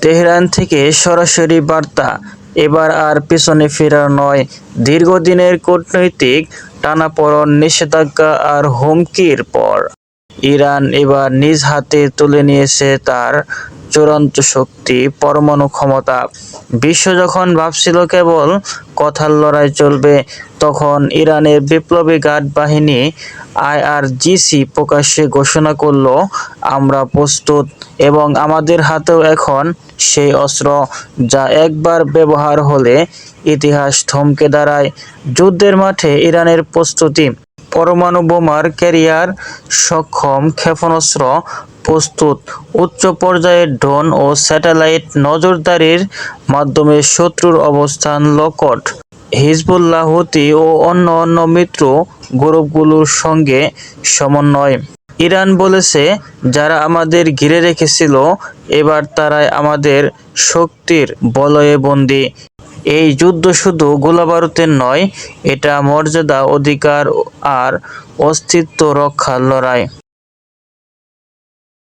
Tehran থেকে সরাসরি বার্তা, এবার আর পেছনে ফেরার নয়। দীর্ঘদিনের কূটনৈতিক টানাপোড়েন, নিষেধাজ্ঞা আর হুমকির পর ইরান এবার নিজ হাতে তুলে নিয়েছে তার চূড়ান্ত শক্তি, পরমাণু ক্ষমতা। বিশ্ব যখন ভাবছিল কেবল কথার লড়াই চলবে, তখন ইরানের বিপ্লবী গার্ড বাহিনী আইআরজিসি প্রকাশ্যে ঘোষণা করল, আমরা প্রস্তুত এবং আমাদের হাতেও এখন সেই অস্ত্র, যা একবার ব্যবহার হলে ইতিহাস থমকে দাঁড়ায়। যুদ্ধের মাঠে ইরানের প্রস্তুতি, পরমাণু বোমার ক্যারিয়ার সক্ষম ক্ষেপণাস্ত্র প্রস্তুত, উচ্চ পর্যায়ের ড্রোন ও স্যাটেলাইট নজরদারির মাধ্যমে শত্রুর অবস্থান লক্ষ্য, হিজবুল্লাহ, হুতি ও অন্য মিত্র গ্রুপগুলোর সঙ্গে সমন্বয়। ইরান বলেছে, যারা আমাদের ঘিরে রেখেছিল, এবার তারাই আমাদের শক্তির বলয়ে বন্দী। এই যুদ্ধ শুধু গোলাবারুদের নয়, এটা মর্যাদা, অধিকার আর অস্তিত্ব রক্ষার লড়াই।